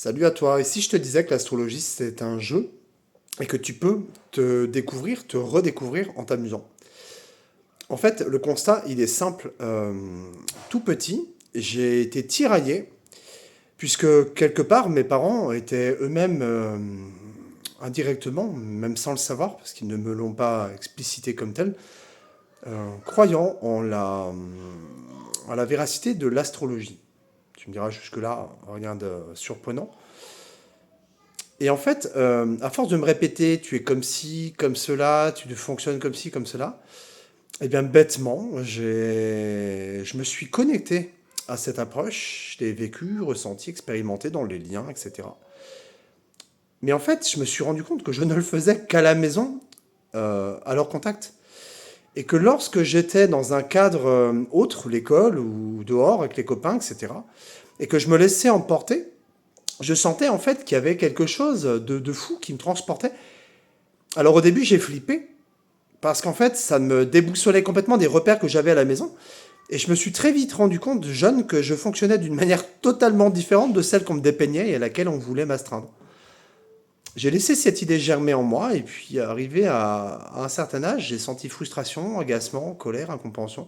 Salut à toi. Et si je te disais que l'astrologie c'est un jeu et que tu peux te découvrir, te redécouvrir en t'amusant? En fait, le constat, il est simple. Tout petit, j'ai été tiraillé puisque quelque part mes parents étaient eux-mêmes indirectement, même sans le savoir, parce qu'ils ne me l'ont pas explicité comme tel, croyants en la véracité de l'astrologie. Tu me diras jusque-là, rien de surprenant. Et en fait, à force de me répéter, tu es comme ci, comme cela, tu fonctionnes comme ci, comme cela, eh bien bêtement, je me suis connecté à cette approche, je l'ai vécu, ressenti, expérimenté dans les liens, etc. Mais en fait, je me suis rendu compte que je ne le faisais qu'à la maison, à leur contact. Et que lorsque j'étais dans un cadre autre, l'école ou dehors avec les copains, etc., et que je me laissais emporter, je sentais en fait qu'il y avait quelque chose de fou qui me transportait. Alors au début, j'ai flippé parce qu'en fait, ça me déboussolait complètement des repères que j'avais à la maison. Et je me suis très vite rendu compte, jeune, que je fonctionnais d'une manière totalement différente de celle qu'on me dépeignait et à laquelle on voulait m'astreindre. J'ai laissé cette idée germer en moi, et puis arrivé à un certain âge, j'ai senti frustration, agacement, colère, incompréhension.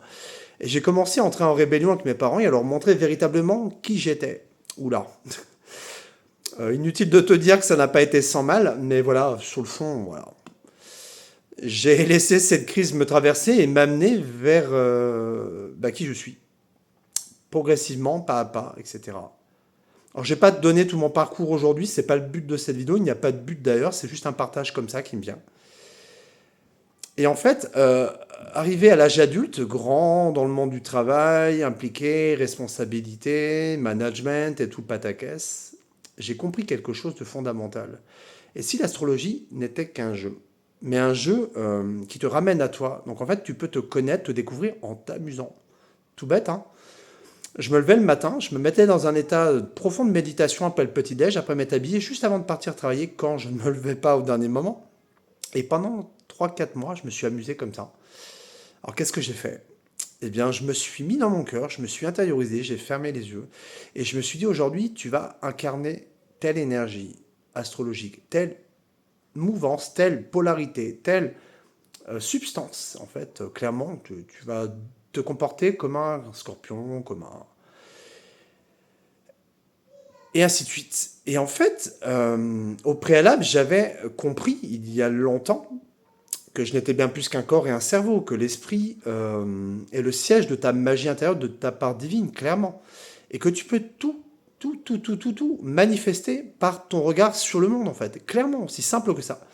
Et j'ai commencé à entrer en rébellion avec mes parents et à leur montrer véritablement qui j'étais. Oula. Inutile de te dire que ça n'a pas été sans mal, mais voilà, sur le fond, voilà. J'ai laissé cette crise me traverser et m'amener vers qui je suis, progressivement, pas à pas, etc. Alors, je vais pas te donner tout mon parcours aujourd'hui, c'est pas le but de cette vidéo, il n'y a pas de but d'ailleurs, c'est juste un partage comme ça qui me vient. Et en fait, arrivé à l'âge adulte, grand dans le monde du travail, impliqué, responsabilité, management et tout le pataquès, j'ai compris quelque chose de fondamental. Et si l'astrologie n'était qu'un jeu, mais un jeu qui te ramène à toi. Donc en fait, tu peux te connaître, te découvrir en t'amusant. Tout bête, hein. Je me levais le matin, je me mettais dans un état de profonde méditation après le petit-déj, après m'être habillé, juste avant de partir travailler, quand je ne me levais pas au dernier moment. Et pendant 3 4 mois, je me suis amusé comme ça. Alors qu'est-ce que j'ai fait? Eh bien, je me suis mis dans mon cœur, je me suis intériorisé, j'ai fermé les yeux, et je me suis dit aujourd'hui, tu vas incarner telle énergie astrologique, telle mouvance, telle polarité, telle substance. En fait, clairement, tu vas te comporter comme un scorpion, comme un... Et ainsi de suite. Et en fait, au préalable, j'avais compris, il y a longtemps, que je n'étais bien plus qu'un corps et un cerveau, que l'esprit est le siège de ta magie intérieure, de ta part divine, clairement. Et que tu peux tout manifester par ton regard sur le monde, en fait. Clairement, aussi simple que ça.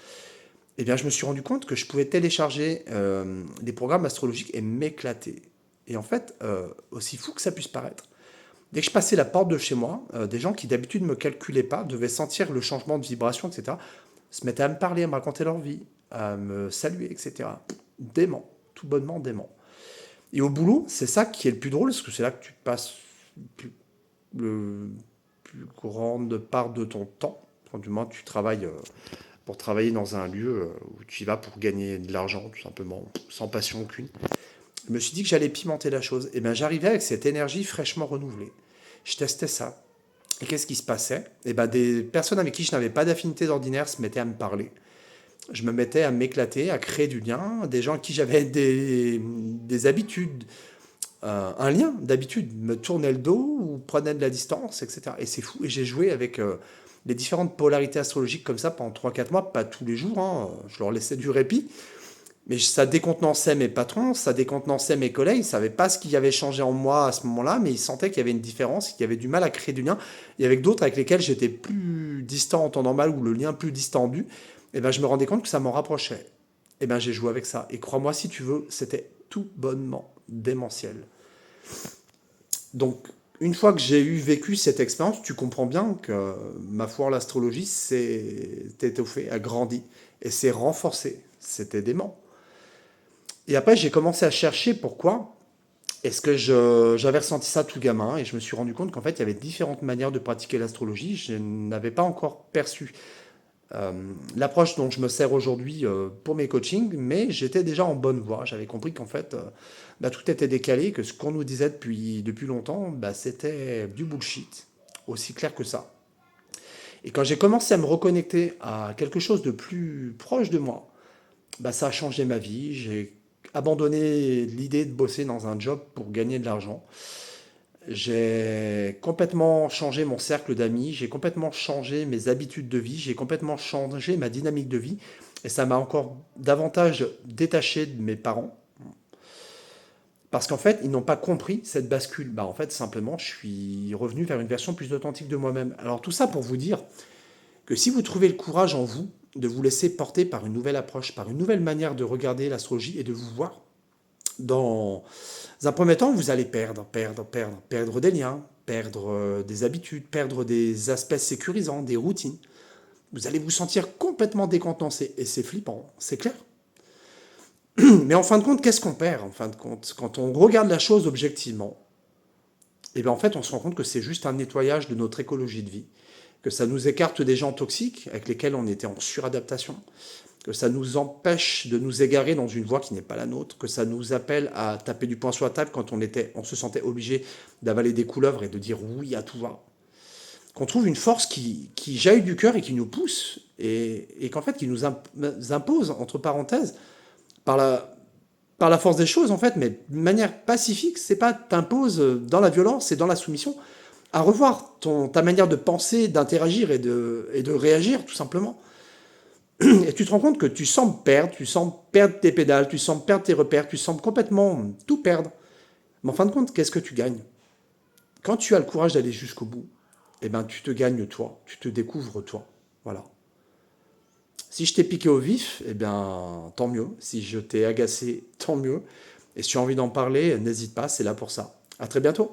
Eh bien, je me suis rendu compte que je pouvais télécharger des programmes astrologiques et m'éclater. Et en fait, aussi fou que ça puisse paraître, dès que je passais la porte de chez moi, des gens qui d'habitude ne me calculaient pas, devaient sentir le changement de vibration, etc., se mettaient à me parler, à me raconter leur vie, à me saluer, etc. Dément, tout bonnement dément. Et au boulot, c'est ça qui est le plus drôle, parce que c'est là que tu passes le plus grande part de ton temps. Enfin, du moins, tu travailles pour travailler dans un lieu où tu y vas pour gagner de l'argent, tout simplement, sans passion aucune. Je me suis dit que j'allais pimenter la chose. Et bien, j'arrivais avec cette énergie fraîchement renouvelée. Je testais ça. Et qu'est-ce qui se passait? Et ben, des personnes avec qui je n'avais pas d'affinité d'ordinaire se mettaient à me parler. Je me mettais à m'éclater, à créer du lien. Des gens à qui j'avais des habitudes, un lien d'habitude, me tournaient le dos ou prenaient de la distance, etc. Et c'est fou. Et j'ai joué avec les différentes polarités astrologiques comme ça pendant 3 4 mois, pas tous les jours, hein. Je leur laissais du répit. Mais ça décontenançait mes patrons, ça décontenançait mes collègues, ils ne savaient pas ce qui avait changé en moi à ce moment-là, mais ils sentaient qu'il y avait une différence, qu'il y avait du mal à créer du lien. Et avec d'autres avec lesquels j'étais plus distant en temps normal, ou le lien plus distendu, et ben je me rendais compte que ça m'en rapprochait. Et ben j'ai joué avec ça. Et crois-moi, si tu veux, c'était tout bonnement démentiel. Donc, une fois que j'ai vécu cette expérience, tu comprends bien que ma foi en l'astrologie s'est étoffée, a grandi, et s'est renforcée. C'était dément. Et après, j'ai commencé à chercher pourquoi est-ce que j'avais ressenti ça tout gamin, et je me suis rendu compte qu'en fait, il y avait différentes manières de pratiquer l'astrologie. Je n'avais pas encore perçu l'approche dont je me sers aujourd'hui pour mes coachings, mais j'étais déjà en bonne voie. J'avais compris qu'en fait, tout était décalé, que ce qu'on nous disait depuis longtemps, c'était du bullshit, aussi clair que ça. Et quand j'ai commencé à me reconnecter à quelque chose de plus proche de moi, bah, ça a changé ma vie. J'ai abandonné l'idée de bosser dans un job pour gagner de l'argent. J'ai complètement changé mon cercle d'amis, j'ai complètement changé mes habitudes de vie, j'ai complètement changé ma dynamique de vie. Et ça m'a encore davantage détaché de mes parents. Parce qu'en fait, ils n'ont pas compris cette bascule. Bah, en fait, simplement, je suis revenu vers une version plus authentique de moi-même. Alors tout ça pour vous dire que si vous trouvez le courage en vous de vous laisser porter par une nouvelle approche, par une nouvelle manière de regarder l'astrologie et de vous voir, dans un premier temps, vous allez perdre des liens, perdre des habitudes, perdre des aspects sécurisants, des routines. Vous allez vous sentir complètement décontenancé et c'est flippant, c'est clair. Mais en fin de compte, qu'est-ce qu'on perd en fin de compte? Quand on regarde la chose objectivement, et bien en fait, on se rend compte que c'est juste un nettoyage de notre écologie de vie, que ça nous écarte des gens toxiques avec lesquels on était en suradaptation, que ça nous empêche de nous égarer dans une voie qui n'est pas la nôtre, que ça nous appelle à taper du poing sur la table quand on se sentait obligé d'avaler des couleuvres et de dire oui à tout va. Qu'on trouve une force qui jaillit du cœur et qui nous pousse, et qu'en fait qui nous impose, entre parenthèses, par la force des choses, en fait, mais de manière pacifique. C'est pas t'impose dans la violence et dans la soumission, à revoir ta manière de penser, d'interagir et de réagir, tout simplement. Et tu te rends compte que tu sembles perdre tes pédales, tu sembles perdre tes repères, tu sembles complètement tout perdre. Mais en fin de compte, qu'est-ce que tu gagnes? Quand tu as le courage d'aller jusqu'au bout, eh ben, tu te gagnes toi, tu te découvres toi. Voilà. Si je t'ai piqué au vif, eh bien, tant mieux. Si je t'ai agacé, tant mieux. Et si tu as envie d'en parler, n'hésite pas, c'est là pour ça. À très bientôt.